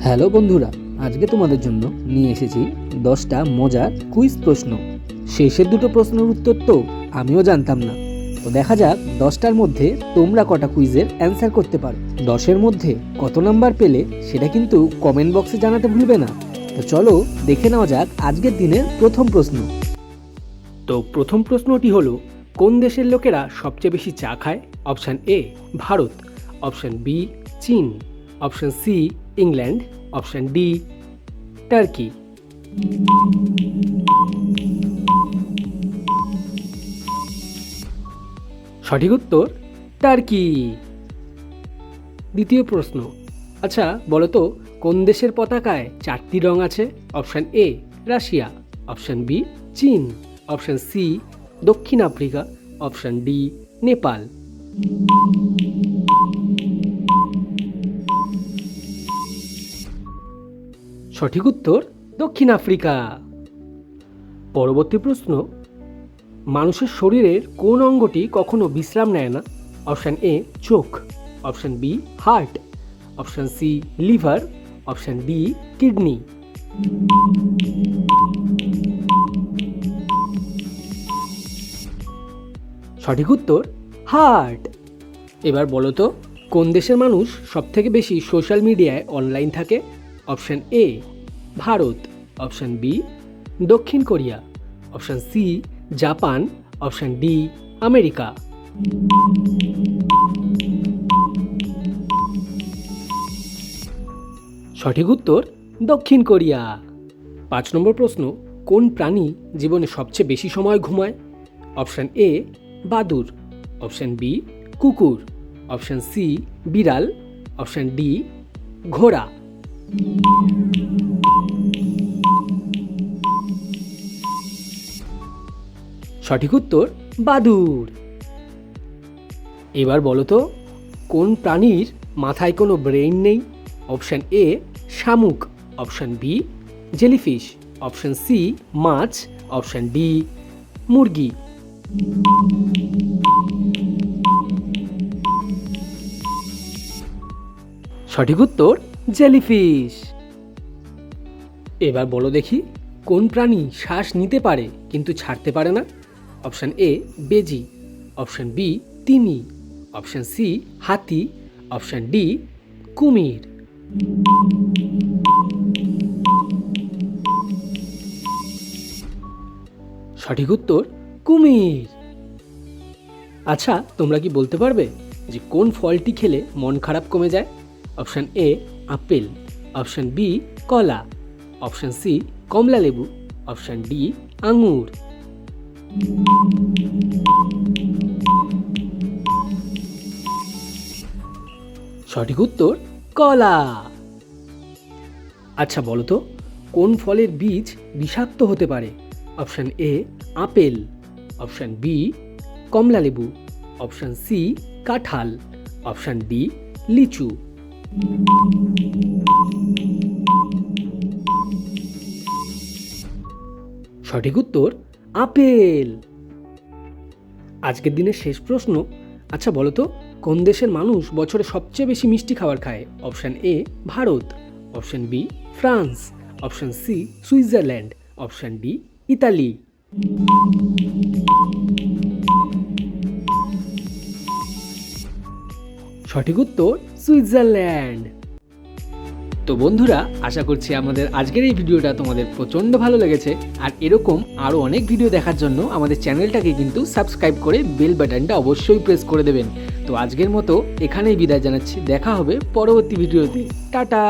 Hello বন্ধুরা, আজকে তোমাদের জন্য নিয়ে এসেছি 10টা মজার কুইজ প্রশ্ন। শেষের দুটো প্রশ্নের উত্তর তো আমিও জানতাম না। তো দেখা যাক 10টার মধ্যে তোমরা কটা কুইজের অ্যান্সার করতে পারো। 10এর মধ্যে কত নাম্বার পেলে সেটা কিন্তু কমেন্ট বক্সে জানাতে ভুলবে না। তো চলো দেখে নেওয়া যাক আজকের দিনের প্রথম প্রশ্ন। তো প্রথম প্রশ্নটি হলো, কোন দেশের লোকেরা সবচেয়ে বেশি চা খায়? Option A Bharat, option B চীন, option C England, option D Turkey. সঠিক উত্তর টার্কি। দ্বিতীয় প্রশ্ন, আচ্ছা বলো তো, কোন দেশের পতাকায় 4টি রং আছে? Option A Russia, option B চীন, অপশান সি দক্ষিণ আফ্রিকা, অপশান ডি নেপাল। সঠিক উত্তর দক্ষিণ আফ্রিকা। পরবর্তী প্রশ্ন, মানুষের শরীরের কোন অঙ্গটি কখনো বিশ্রাম নেয় না? অপশান এ চোখ, option B heart, option C liver, option D kidney. সঠিক উত্তর হার্ট। এবার বলো তো, কোন দেশের মানুষ সবথেকে বেশি সোশ্যাল মিডিয়ায় অনলাইন থাকে? Option A Bharat, option B দক্ষিণ Korea, option C Japan, option D America. সঠিক উত্তর দক্ষিণ কোরিয়া। 5 নম্বর প্রশ্ন, কোন প্রাণী জীবনে সবচেয়ে বেশি সময় ঘুমায়? অপশান এ বাদুড়, অপশান বি কুকুর, অপশান সি বিড়াল, অপশান ডি ঘোড়া। সঠিক উত্তর বাদুড়। এবার বলো তো, কোন প্রাণীর মাথায় কোনো ব্রেইন নেই? অপশান এ শামুক, option B jellyfish, option C মাছ, অপশান ডি মুরগি। সঠিক উত্তর জেলিফিশ। এবার বলো দেখি, কোন প্রাণী শ্বাস নিতে পারে কিন্তু ছাড়তে পারে না? অপশান এ বেজি, অপশান বি তিমি, অপশান সি হাতি, অপশান ডি কুমির। সঠিক উত্তর কুমির। আচ্ছা, তোমরা কি বলতে পারবে যে কোন ফলটি খেলে মন খারাপ কমে যায়? Option A apple, option B কলা, অপশান সি কমলা লেবু, অপশান ডি আঙুর। সঠিক উত্তর কলা। আচ্ছা বলো তো, কোন ফলের বীজ বিষাক্ত হতে পারে? Option A apple, option B কমলা লেবু, অপশান সি কাঁঠাল, অপশান ডি লিচু। সঠিক উত্তর আপেল। আজকের দিনের শেষ প্রশ্ন, আচ্ছা বলো তো, কোন দেশের মানুষ বছরে সবচেয়ে বেশি মিষ্টি খাবার খায়? Option A Bharat, option B France, option C Switzerland, option D Italy. সঠিক উত্তর সুইজারল্যান্ড। তো বন্ধুরা, আশা করছি আমাদের আজকের এই ভিডিওটা তোমাদের প্রচণ্ড ভালো লেগেছে। আর এরকম আরও অনেক ভিডিও দেখার জন্য আমাদের চ্যানেলটাকে কিন্তু সাবস্ক্রাইব করে বেল বাটনটা অবশ্যই প্রেস করে দেবেন। তো আজকের মতো এখানেই বিদায় জানাচ্ছি, দেখা হবে পরবর্তী ভিডিওতে। টাটা।